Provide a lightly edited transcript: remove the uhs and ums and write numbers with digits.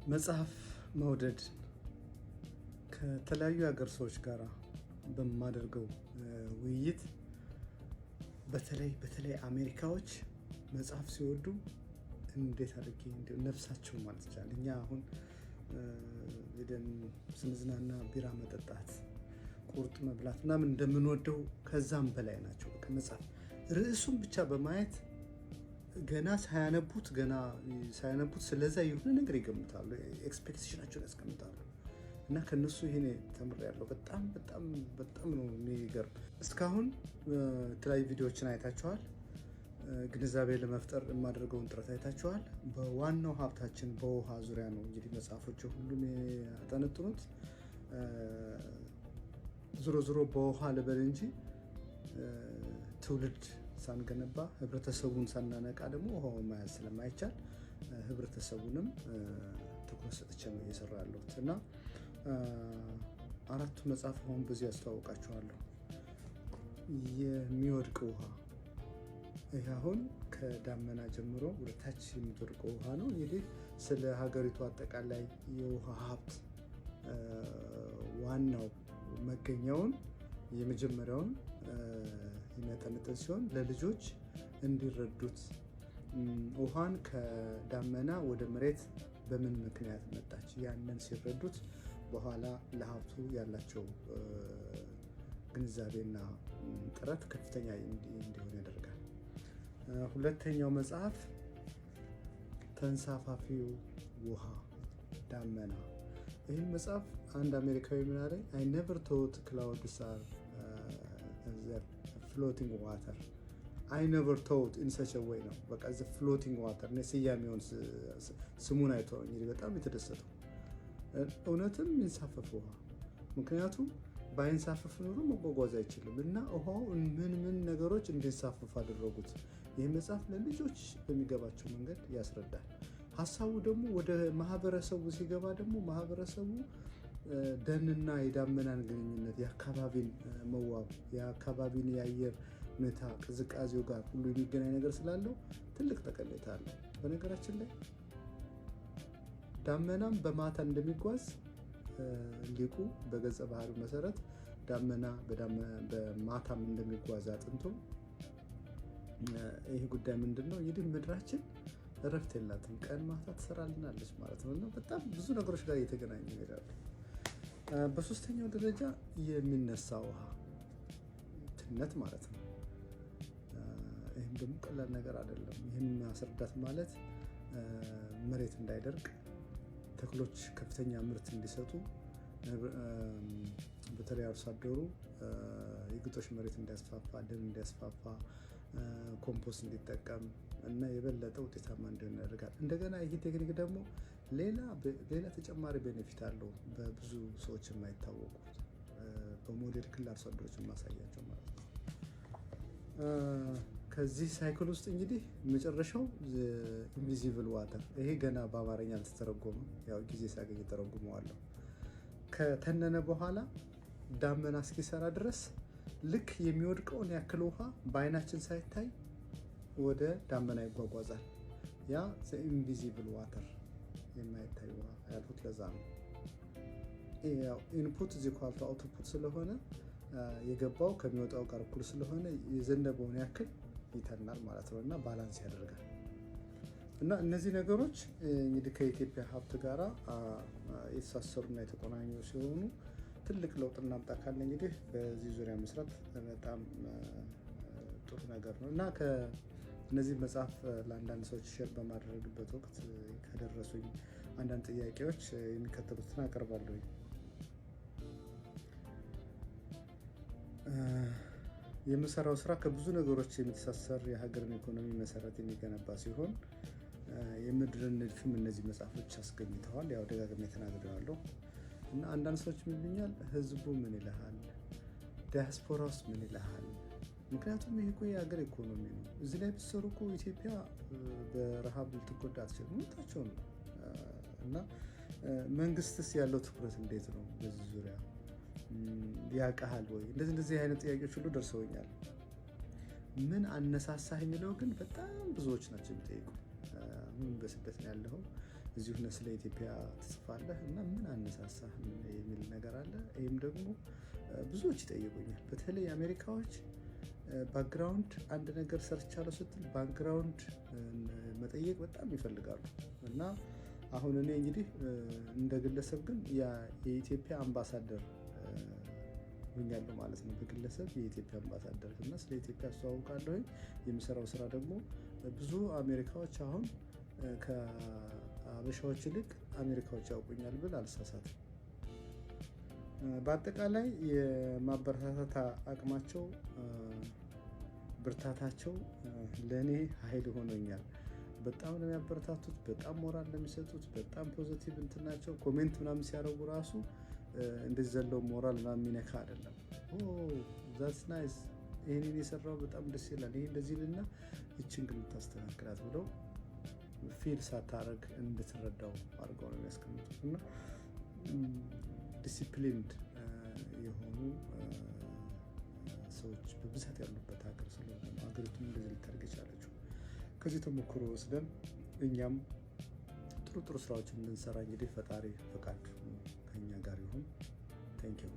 መጽሐፍ መውደድ ከተለያዩ ሀገር ሰዎች ጋር በማደርገው ውይይት በተለይ አሜሪካዎች መጽሐፍ ሲወዱ እንዴት አድርጌ ነፍሳቸው ማለት ይቻላል። እኛ አሁን ሄደን ስንዝናና ቢራ መጠጣት፣ ቁርጥ መብላት ምናምን እንደምንወደው ከዛም በላይ ናቸው። መጽሐፍ ርዕሱን ብቻ በማየት ገና ሳያነቡት ስለዛ የሆነ ነገር ይገምታሉ፣ ኤክስፔክቴሽናቸውን ያስቀምጣሉ። እና ከነሱ ይሄ ተምሬያለሁ። በጣም ነው የሚገርም። እስካሁን የተለያዩ ቪዲዮዎችን አይታችኋል። ግንዛቤ ለመፍጠር የማደርገውን ጥረት አይታችኋል። በዋናው ሀብታችን በውሃ ዙሪያ ነው እንግዲህ መጽሐፎች ሁሉም ያጠነጥኑት። ዞሮ በውሃ ልበል እንጂ ትውልድ ሳንገነባ ህብረተሰቡን ሳናነቃ ደግሞ ውሃውን መያዝ ስለማይቻል ህብረተሰቡንም ትኩረት ሰጥቼ ነው እየሰራ ያለሁት እና አራቱ መጽሐፍ አሁን በዚህ ያስተዋውቃችኋለሁ። የሚወድቅ ውሃ፣ ይህ አሁን ከዳመና ጀምሮ ወደ ታች የሚወድቀው ውሃ ነው። እንግዲህ ስለ ሀገሪቱ አጠቃላይ የውሃ ሀብት ዋናው መገኛውን የመጀመሪያውን የሚያጠነጥን ሲሆን ለልጆች እንዲረዱት ውሃን ከዳመና ወደ መሬት በምን ምክንያት መጣች፣ ያንን ሲረዱት በኋላ ለሀብቱ ያላቸው ግንዛቤና ጥረት ከፍተኛ እንዲሆን ያደርጋል። ሁለተኛው መጽሐፍ ተንሳፋፊው ውሃ ዳመና። ይህን መጽሐፍ አንድ አሜሪካዊ ምን አለኝ? አይ ኔቨር ቶት ክላውድስ አር ፍሎቲንግ ዋተር አይ ኔቨር ቶት ኢን ሰች አ ዌይ ነው። በቃ ፍሎቲንግ ዋተር ስያሜውን ስሙን አይቶ እንግዲህ በጣም የተደሰተው እውነትም የሚንሳፈፍ ውሃ፣ ምክንያቱም ባይንሳፈፍ ኖሮ መጓጓዝ አይችልም እና ውሃው ምን ነገሮች እንዲንሳፈፍ አደረጉት። ይህ መጽሐፍ ለልጆች በሚገባቸው መንገድ ያስረዳል። ሀሳቡ ደግሞ ወደ ማህበረሰቡ ሲገባ ደግሞ ማህበረሰቡ ደንና የዳመናን ግንኙነት፣ የአካባቢን መዋብ፣ የአካባቢን የአየር ሁኔታ ቅዝቃዜው ጋር ሁሉ የሚገናኝ ነገር ስላለው ትልቅ ጠቀሜታ አለው። በነገራችን ላይ ዳመናም በማታ እንደሚጓዝ ሊቁ በገጸ ባህሪው መሰረት ዳመና በማታም እንደሚጓዝ አጥንቶ ይህ ጉዳይ ምንድን ነው እንግዲህ ምድራችን እረፍት የላትም፣ ቀን ማታ ትሰራልናለች ማለት ነው እና በጣም ብዙ ነገሮች ጋር እየተገናኙ ይሄዳሉ። በሶስተኛው ደረጃ የሚነሳ ውሃ ትነት ማለት ነው። ይህም ደግሞ ቀላል ነገር አይደለም። ይህን ማስረዳት ማለት መሬት እንዳይደርቅ፣ ተክሎች ከፍተኛ ምርት እንዲሰጡ፣ በተለይ አርሶ አደሩ የግጦሽ መሬት እንዲያስፋፋ፣ ደን እንዲያስፋፋ፣ ኮምፖስት እንዲጠቀም እና የበለጠ ውጤታማ እንዲሆን ያደርጋል። እንደገና ይህ ቴክኒክ ደግሞ ሌላ ተጨማሪ ቤኔፊት አለው፣ በብዙ ሰዎች የማይታወቁት በሞዴል ክልል አርሶ አደሮች ማሳያቸው ማለት ነው። ከዚህ ሳይክል ውስጥ እንግዲህ መጨረሻው ኢንቪዚብል ዋተር፣ ይሄ ገና በአማርኛ አልተተረጎመም። ያው ጊዜ ሳገኝ ተረጉመዋለሁ። ከተነነ በኋላ ዳመና እስኪሰራ ድረስ ልክ የሚወድቀውን ያክል ውሃ በአይናችን ሳይታይ ወደ ዳመና ይጓጓዛል። ያ ኢንቪዚብል ዋተር የማይታይ ውሃ ያልኩት ለዛ ነው። ኢንፑት ኢዝ ኢኳል ቱ አውትፑት ስለሆነ የገባው ከሚወጣው ጋር እኩል ስለሆነ የዘነበውን ያክል ይተናል ማለት ነው እና ባላንስ ያደርጋል። እና እነዚህ ነገሮች እንግዲህ ከኢትዮጵያ ሀብት ጋር የተሳሰሩና የተቆናኙ ሲሆኑ ትልቅ ለውጥ እናምጣ ካለ እንግዲህ በዚህ ዙሪያ መስራት በጣም ጥሩ ነገር ነው እና ከእነዚህ መጽሐፍ ለአንዳንድ ሰዎች ሼር በማድረግበት ወቅት ከደረሱኝ አንዳንድ ጥያቄዎች የሚከተሉትን አቀርባለሁ። የምሰራው ስራ ከብዙ ነገሮች የሚተሳሰር የሀገርን ኢኮኖሚ መሰረት የሚገነባ ሲሆን የምድርን ንድፍም እነዚህ መጽሐፎች አስገኝተዋል። ያው ደጋግሜ ተናግሬዋለሁ እና አንዳንድ ሰዎች ምን ይሉኛል፣ ህዝቡ ምን ይልሃል፣ ዲያስፖራውስ ምን ይልሃል? ምክንያቱም ይህ እኮ የሀገር ኢኮኖሚ ነው። እዚህ ላይ ብትሰሩ እኮ ኢትዮጵያ በረሃብ ልትጎዳ አትችልም። እውነታቸው ነው እና መንግስትስ ያለው ትኩረት እንዴት ነው በዚህ ዙሪያ ያውቃል ወይ? እንደዚህ አይነት ጥያቄዎች ሁሉ ደርሰውኛል። ምን አነሳሳህ የሚለው ግን በጣም ብዙዎች ናቸው የሚጠይቁ። ምን በስደት ነው ያለው እዚሁ ስለ ኢትዮጵያ ትጽፋለህ እና ምን አነሳሳህ የሚል ነገር አለ። ይህም ደግሞ ብዙዎች ይጠይቁኛል። በተለይ አሜሪካዎች ባክግራውንድ አንድ ነገር ሰርቻለሁ ስትል ባክግራውንድ መጠየቅ በጣም ይፈልጋሉ። እና አሁን እኔ እንግዲህ እንደ ግለሰብ ግን የኢትዮጵያ አምባሳደር ሆኛለሁ ማለት ነው። በግለሰብ የኢትዮጵያ አምባሳደር እና ስለ ኢትዮጵያ አስተዋውቃለሁ። የሚሰራው ስራ ደግሞ ብዙ አሜሪካዎች አሁን ከአበሻዎች ይልቅ አሜሪካዎች ያውቁኛል ብል አልሳሳትም። በአጠቃላይ የማበረታታት አቅማቸው፣ ብርታታቸው ለእኔ ኃይል ሆኖኛል። በጣም ነው የሚያበረታቱት፣ በጣም ሞራል ነው የሚሰጡት፣ በጣም ፖዚቲቭ እንትን ናቸው። ኮሜንት ምናምን ሲያደርጉ ራሱ እንደዚህ ዘለው ሞራል ምናምን የሚነካ አይደለም። ዛትስ ናይስ፣ ይህንን የሰራው በጣም ደስ ይላል፣ ይህ እንደዚህ ልና ይችን ግን የምታስተካክላት ብለው ፊል ሳታረግ እንድትረዳው አድርገው ነው የሚያስቀምጡት። እና ዲሲፕሊንድ የሆኑ ሰዎች በብዛት ያሉበት ሀገር ስለሆነ ሀገሪቱም እንደዚህ ልታደርግ የቻለችው። ከዚህ ተሞክሮ ወስደን እኛም ጥሩ ጥሩ ስራዎችን እንድንሰራ እንግዲህ ፈጣሪ ፈቃድ ከኛ ጋር ይሁን። ታንኪዩ